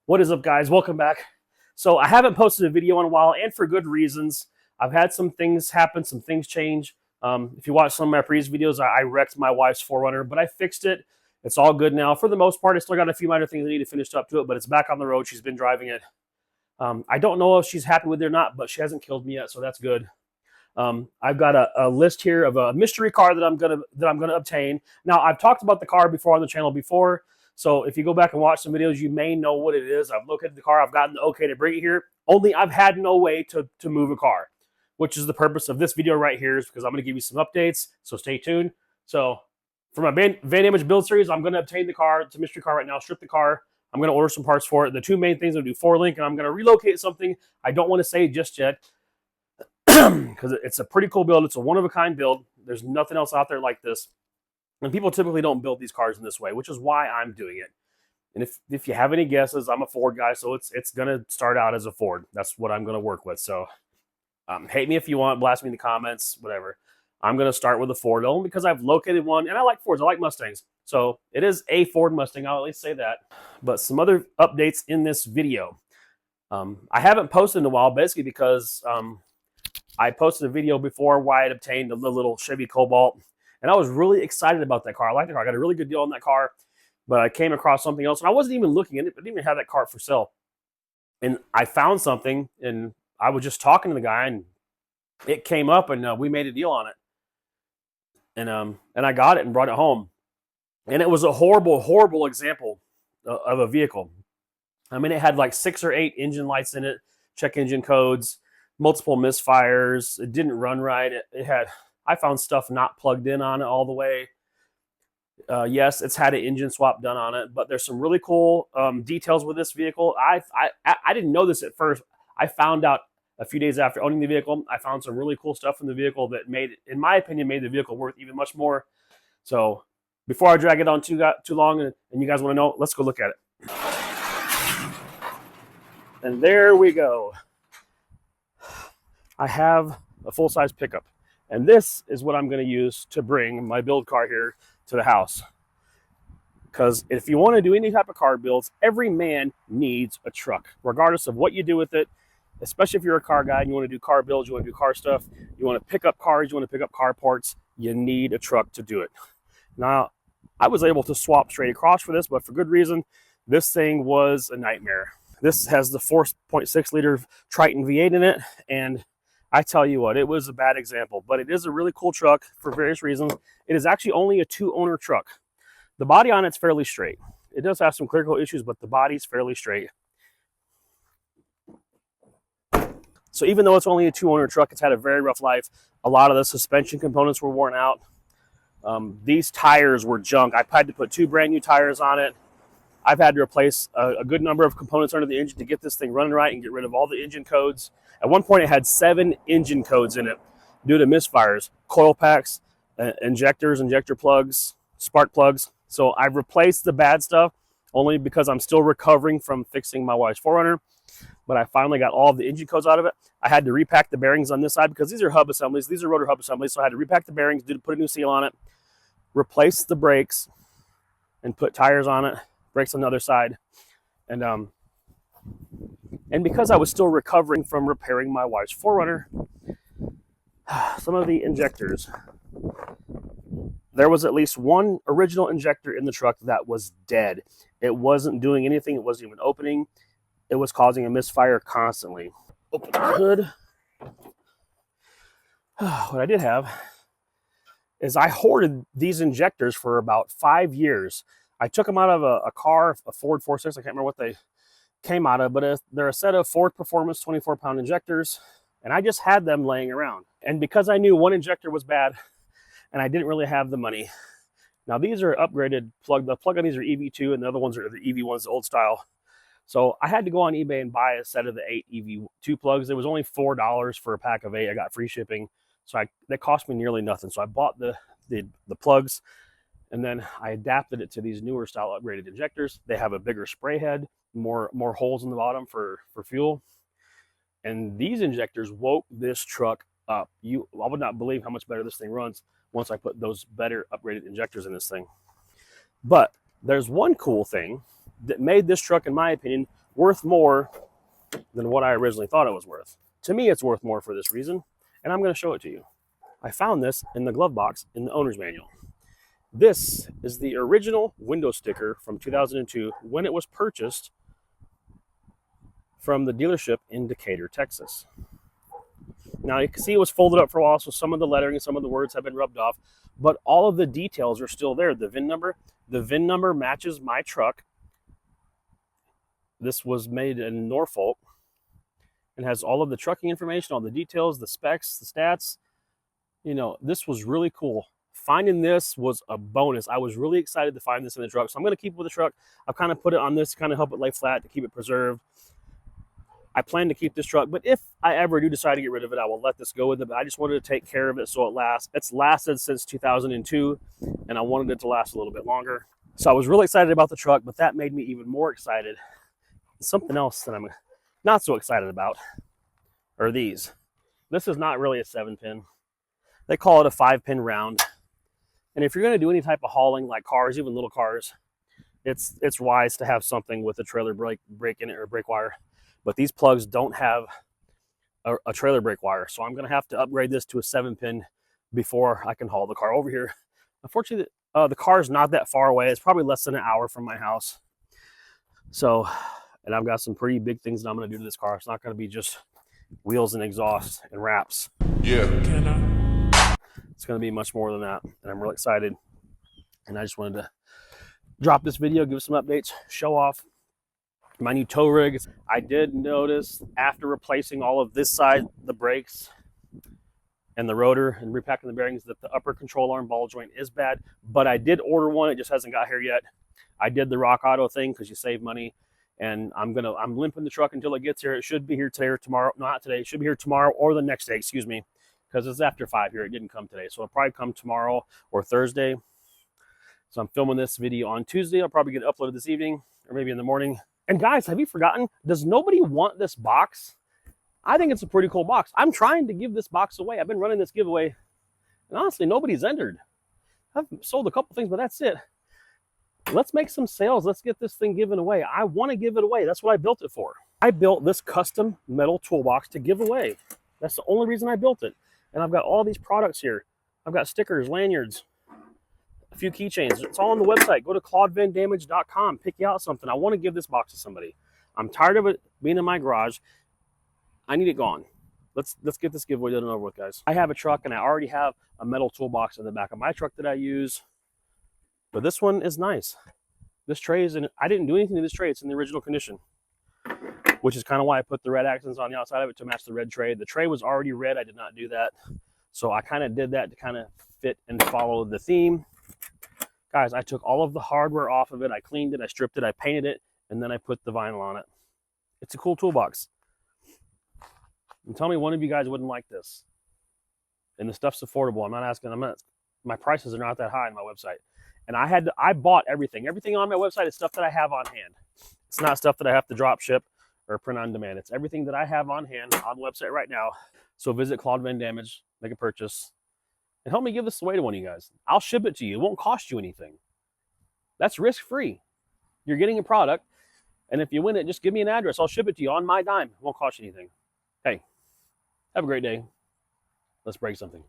What is up, guys? Welcome back. So I haven't posted a video in a while, and for good reasons. I've had some things happen, some things change. If you watch some of my previous videos, I wrecked my wife's 4Runner, but I fixed it. It's all good now. For the most part, I still got a few minor things I need to finish up to it, but it's back on the road. She's been driving it. I don't know if she's happy with it or not, but she hasn't killed me yet, so that's good. I've got a list here of a mystery car that I'm gonna obtain. Now, I've talked about the car before on the channel before. So if you go back and watch some videos, you may know what it is. I've looked at the car. I've gotten the okay to bring it here. Only I've had no way to move a car, which is the purpose of this video right here, is because I'm going to give you some updates. So stay tuned. So for my Van Damage build series, I'm going to obtain the car. It's a mystery car right now. Strip the car. I'm going to order some parts for it. The two main things, I'm going to do 4Link, and I'm going to relocate something. I don't want to say just yet because it's a pretty cool build. It's a one-of-a-kind build. There's nothing else out there like this. And people typically don't build these cars in this way, which is why I'm doing it. And if you have any guesses, I'm a Ford guy, so it's going to start out as a Ford. That's what I'm going to work with. So hate me if you want, blast me in the comments, whatever. I'm going to start with a Ford, only because I've located one, and I like Fords. I like Mustangs. So it is a Ford Mustang. I'll at least say that. But some other updates in this video. I haven't posted in a while, basically because I posted a video before where I had obtained the little Chevy Cobalt. And I was really excited about that car. I like the car. I got a really good deal on that car. But I came across something else. And I wasn't even looking at it. But I didn't even have that car for sale. And I found something. And I was just talking to the guy. And it came up. And we made a deal on it. And I got it and brought it home. And it was a horrible, horrible example of a vehicle. I mean, it had like 6 or 8 engine lights in it. Check engine codes. Multiple misfires. It didn't run right. It had... I found stuff not plugged in on it all the way. Yes, it's had an engine swap done on it, but there's some really cool details with this vehicle. I didn't know this at first. I found out a few days after owning the vehicle. I found some really cool stuff in the vehicle that made, in my opinion, made the vehicle worth even much more. So before I drag it on too long and you guys want to know, let's go look at it. And there we go. I have a full-size pickup. And this is what I'm going to use to bring my build car here to the house. Because if you want to do any type of car builds, every man needs a truck, regardless of what you do with it. Especially if you're a car guy and you want to do car builds, you want to do car stuff, you want to pick up cars, you want to pick up car parts, you need a truck to do it. Now, I was able to swap straight across for this, but for good reason. This thing was a nightmare. This has the 4.6 liter Triton V8 in it, and I tell you what, it was a bad example, but it is a really cool truck for various reasons. It is actually only a 2-owner truck. The body on it's fairly straight. It does have some clerical issues, but the body's fairly straight. So even though it's only a 2-owner truck, it's had a very rough life. A lot of the suspension components were worn out. These tires were junk. I had to put 2 brand new tires on it. I've had to replace a good number of components under the engine to get this thing running right and get rid of all the engine codes. At one point, it had 7 engine codes in it due to misfires, coil packs, injectors, injector plugs, spark plugs. So I've replaced the bad stuff only because I'm still recovering from fixing my wife's 4Runner. But I finally got all of the engine codes out of it. I had to repack the bearings on this side because these are hub assemblies. These are rotor hub assemblies. So I had to repack the bearings, put a new seal on it, replace the brakes, and put tires on it. Brakes on the other side. And because I was still recovering from repairing my wife's 4Runner, some of the injectors, there was at least one original injector in the truck that was dead. It wasn't doing anything. It wasn't even opening. It was causing a misfire constantly. Open the hood. What I did have is I hoarded these injectors for about 5 years. I took them out of a car, a Ford 4.6. I can't remember what they came out of, but they're a set of Ford Performance 24-pound injectors, and I just had them laying around. And because I knew one injector was bad, and I didn't really have the money. Now, these are upgraded plug. The plug on these are EV2, and the other ones are the EV1s, the old style. So I had to go on eBay and buy a set of the 8 EV2 plugs. It was only $4 for a pack of 8. I got free shipping, so that cost me nearly nothing. So I bought the plugs. And then I adapted it to these newer style upgraded injectors. They have a bigger spray head, more holes in the bottom for fuel. And these injectors woke this truck up. I would not believe how much better this thing runs once I put those better upgraded injectors in this thing. But there's one cool thing that made this truck, in my opinion, worth more than what I originally thought it was worth. To me, it's worth more for this reason, and I'm going to show it to you. I found this in the glove box in the owner's manual. This is the original window sticker from 2002 when it was purchased from the dealership in Decatur, Texas. Now you can see it was folded up for a while, so some of the lettering and some of the words have been rubbed off, but all of the details are still there. The VIN number matches my truck. This was made in Norfolk and has all of the trucking information, all the details, the specs, the stats. You know, this was really cool. Finding this was a bonus. I was really excited to find this in the truck, so I'm going to keep it with the truck. I've kind of put it on this to kind of help it lay flat, to keep it preserved. I plan to keep this truck, but if I ever do decide to get rid of it, I will let this go with it. But I just wanted to take care of it so it lasts. It's lasted since 2002, and I wanted it to last a little bit longer. So I was really excited about the truck, but that made me even more excited. Something else that I'm not so excited about are these. This is not really a 7-pin. They call it a 5-pin round. And if you're going to do any type of hauling, like cars, even little cars, it's wise to have something with a trailer brake in it, or brake wire. But these plugs don't have a trailer brake wire, so I'm going to have to upgrade this to a 7-pin before I can haul the car over here. Unfortunately, the car is not that far away. It's probably less than an hour from my house. So, and I've got some pretty big things that I'm going to do to this car. It's not going to be just wheels and exhaust and wraps. Yeah. It's going to be much more than that, and I'm really excited. And I just wanted to drop this video, give some updates, show off my new tow rig. I did notice after replacing all of this side, the brakes and the rotor, and repacking the bearings, that the upper control arm ball joint is bad, but I did order one. It just hasn't got here yet. I did the Rock Auto thing because you save money, and I'm limping the truck until it gets here. It should be here today or tomorrow. Not today. It should be here tomorrow or the next day, excuse me, because it's after 5 here. It didn't come today, so it'll probably come tomorrow or Thursday. So I'm filming this video on Tuesday. I'll probably get it uploaded this evening or maybe in the morning. And guys, have you forgotten? Does nobody want this box? I think it's a pretty cool box. I'm trying to give this box away. I've been running this giveaway, and honestly, nobody's entered. I've sold a couple things, but that's it. Let's make some sales. Let's get this thing given away. I want to give it away. That's what I built it for. I built this custom metal toolbox to give away. That's the only reason I built it. And I've got all these products here. I've got stickers, lanyards, a few keychains. It's all on the website. Go to ClaudeVanDamage.com. Pick you out something. I want to give this box to somebody. I'm tired of it being in my garage. I need it gone. Let's get this giveaway done and over with, guys. I have a truck, and I already have a metal toolbox in the back of my truck that I use. But this one is nice. This tray is I didn't do anything to this tray. It's in the original condition, which is kind of why I put the red accents on the outside of it to match the red tray. The tray was already red. I did not do that. So I kind of did that to kind of fit and follow the theme. Guys, I took all of the hardware off of it. I cleaned it, I stripped it, I painted it, and then I put the vinyl on it. It's a cool toolbox. And tell me one of you guys wouldn't like this. And the stuff's affordable. I'm not asking, my prices are not that high on my website. And I bought everything. Everything on my website is stuff that I have on hand. It's not stuff that I have to drop ship or print on demand. It's everything that I have on hand on the website right now. So visit Claude Van Damage, make a purchase, and help me give this away to one of you guys. I'll ship it to you. It won't cost you anything. That's risk-free. You're getting a product, and if you win it, just give me an address. I'll ship it to you on my dime. It won't cost you anything. Hey, have a great day. Let's break something.